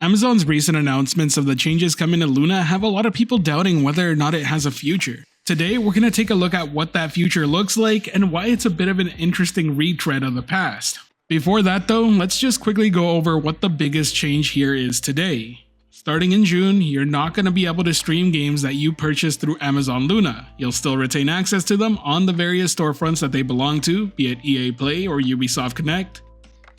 Amazon's recent announcements of the changes coming to Luna have a lot of people doubting whether or not it has a future. Today, we're going to take a look at what that future looks like and why it's a bit of an interesting retread of the past. Before that though, let's just quickly go over what the biggest change here is today. Starting in June, you're not going to be able to stream games that you purchase through Amazon Luna. You'll still retain access to them on the various storefronts that they belong to, be it EA Play or Ubisoft Connect.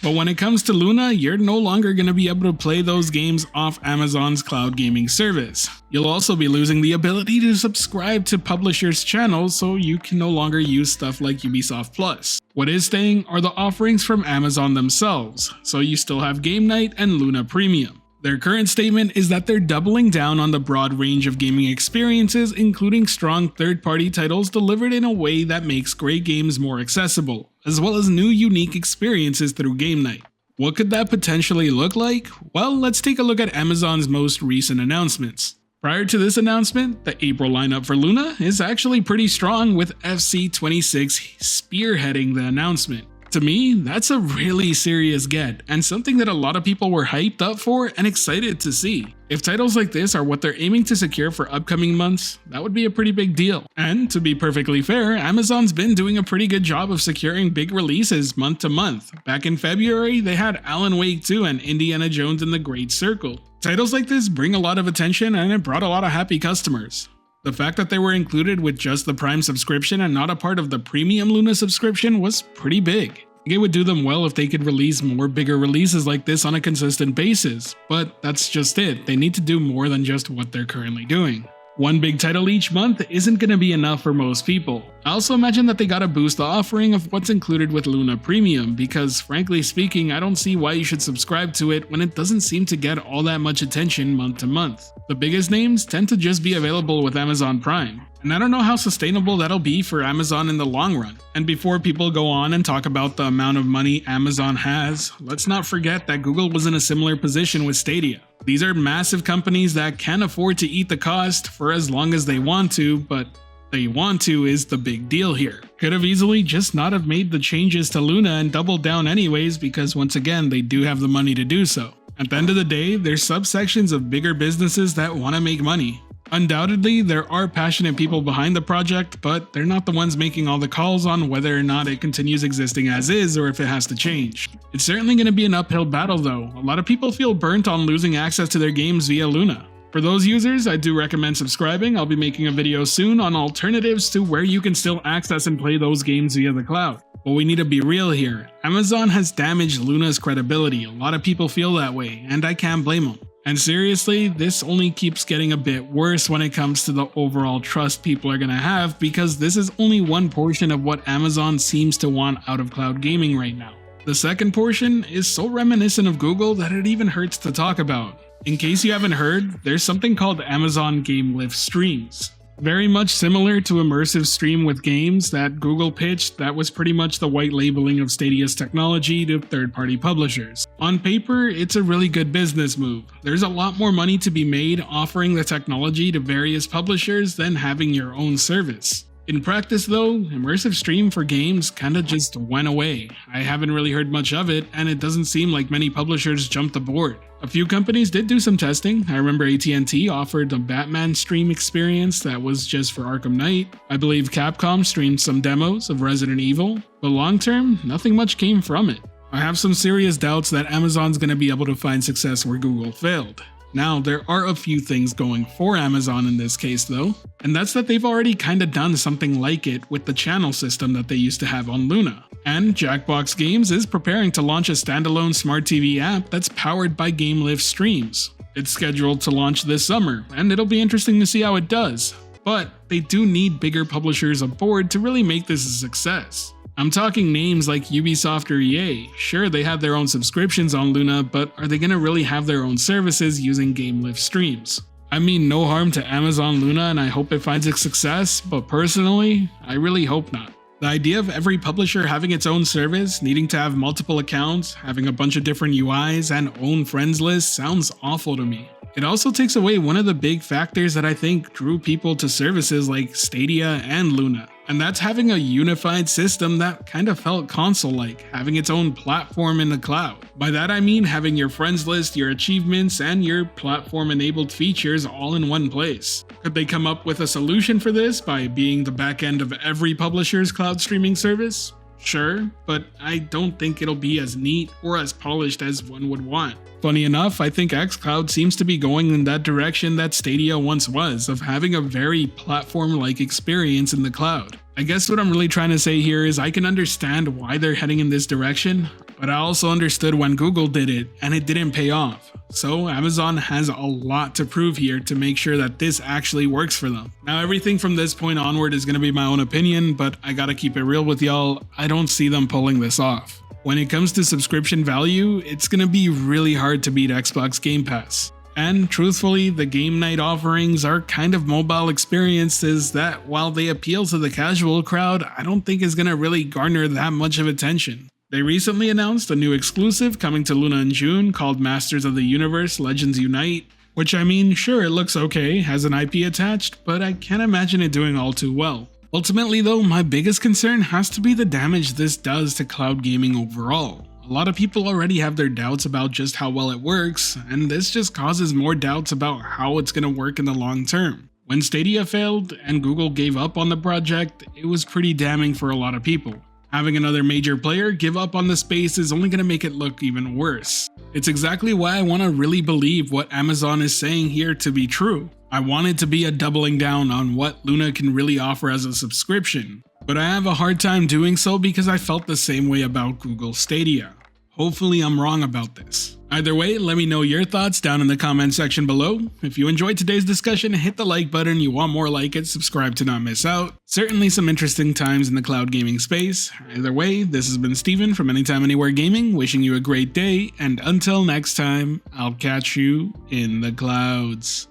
But when it comes to Luna, you're no longer going to be able to play those games off Amazon's cloud gaming service. You'll also be losing the ability to subscribe to publishers' channels, so you can no longer use stuff like Ubisoft Plus. What is staying are the offerings from Amazon themselves, so you still have Game Night and Luna Premium. Their current statement is that they're doubling down on the broad range of gaming experiences, including strong third-party titles delivered in a way that makes great games more accessible, as well as new unique experiences through Game Night. What could that potentially look like? Well, let's take a look at Amazon's most recent announcements. Prior to this announcement, the April lineup for Luna is actually pretty strong, with FC26 spearheading the announcement. To me, that's a really serious get, and something that a lot of people were hyped up for and excited to see. If titles like this are what they're aiming to secure for upcoming months, that would be a pretty big deal. And to be perfectly fair, Amazon's been doing a pretty good job of securing big releases month to month. Back in February, they had Alan Wake 2 and Indiana Jones and the Great Circle. Titles like this bring a lot of attention, and it brought a lot of happy customers. The fact that they were included with just the Prime subscription and not a part of the Premium Luna subscription was pretty big. It would do them well if they could release more bigger releases like this on a consistent basis, but that's just it. They need to do more than just what they're currently doing. One big title each month isn't going to be enough for most people. I also imagine that they gotta boost the offering of what's included with Luna Premium, because frankly speaking, I don't see why you should subscribe to it when it doesn't seem to get all that much attention month to month. The biggest names tend to just be available with Amazon Prime, and I don't know how sustainable that'll be for Amazon in the long run. And before people go on and talk about the amount of money Amazon has, let's not forget that Google was in a similar position with Stadia. These are massive companies that can afford to eat the cost for as long as they want to, but they want to is the big deal here. Could have easily just not have made the changes to Luna and doubled down anyways, because once again, they do have the money to do so. At the end of the day, there's subsections of bigger businesses that want to make money. Undoubtedly, there are passionate people behind the project, but they're not the ones making all the calls on whether or not it continues existing as is or if it has to change. It's certainly going to be an uphill battle though. A lot of people feel burnt on losing access to their games via Luna. For those users, I do recommend subscribing. I'll be making a video soon on alternatives to where you can still access and play those games via the cloud. But we need to be real here. Amazon has damaged Luna's credibility. A lot of people feel that way, and I can't blame them. And seriously, this only keeps getting a bit worse when it comes to the overall trust people are going to have, because this is only one portion of what Amazon seems to want out of cloud gaming right now. The second portion is so reminiscent of Google that it even hurts to talk about. In case you haven't heard, there's something called Amazon Game Lift Streams. Very much similar to immersive stream with games that Google pitched, that was pretty much the white labeling of Stadia's technology to third-party publishers. On paper, it's a really good business move. There's a lot more money to be made offering the technology to various publishers than having your own service. In practice though, immersive stream for games kinda just went away. I haven't really heard much of it, and it doesn't seem like many publishers jumped aboard. A few companies did do some testing. I remember AT&T offered a Batman stream experience that was just for Arkham Knight. I believe Capcom streamed some demos of Resident Evil, but long term, nothing much came from it. I have some serious doubts that Amazon's gonna be able to find success where Google failed. Now, there are a few things going for Amazon in this case though, and that's that they've already kinda done something like it with the channel system that they used to have on Luna. And Jackbox Games is preparing to launch a standalone smart TV app that's powered by Game Lift Streams. It's scheduled to launch this summer, and it'll be interesting to see how it does. But they do need bigger publishers aboard to really make this a success. I'm talking names like Ubisoft or EA. Sure, they have their own subscriptions on Luna, but are they gonna really have their own services using Game Lift Streams? I mean, no harm to Amazon Luna, and I hope it finds a success, but personally, I really hope not. The idea of every publisher having its own service, needing to have multiple accounts, having a bunch of different UIs, and own friends lists sounds awful to me. It also takes away one of the big factors that I think drew people to services like Stadia and Luna. And that's having a unified system that kind of felt console-like, having its own platform in the cloud. By that I mean having your friends list, your achievements, and your platform-enabled features all in one place. Could they come up with a solution for this by being the back end of every publisher's cloud streaming service? Sure, but I don't think it'll be as neat or as polished as one would want. Funny enough, I think xCloud seems to be going in that direction that Stadia once was, of having a very platform-like experience in the cloud. I guess what I'm really trying to say here is I can understand why they're heading in this direction, but I also understood when Google did it and it didn't pay off. So Amazon has a lot to prove here to make sure that this actually works for them. Now everything from this point onward is going to be my own opinion, but I gotta keep it real with y'all, I don't see them pulling this off. When it comes to subscription value, it's gonna be really hard to beat Xbox Game Pass. And truthfully, the game night offerings are kind of mobile experiences that, while they appeal to the casual crowd, I don't think is gonna really garner that much of attention. They recently announced a new exclusive coming to Luna in June called Masters of the Universe Legends Unite, which I mean, sure it looks okay, has an IP attached, but I can't imagine it doing all too well. Ultimately though, my biggest concern has to be the damage this does to cloud gaming overall. A lot of people already have their doubts about just how well it works, and this just causes more doubts about how it's gonna work in the long term. When Stadia failed and Google gave up on the project, it was pretty damning for a lot of people. Having another major player give up on the space is only gonna make it look even worse. It's exactly why I wanna really believe what Amazon is saying here to be true. I want it to be a doubling down on what Luna can really offer as a subscription, but I have a hard time doing so because I felt the same way about Google Stadia. Hopefully I'm wrong about this. Either way, let me know your thoughts down in the comment section below. If you enjoyed today's discussion, hit the like button. You want more like it, subscribe to not miss out. Certainly some interesting times in the cloud gaming space. Either way, this has been Steven from Anytime Anywhere Gaming, wishing you a great day, and until next time, I'll catch you in the clouds.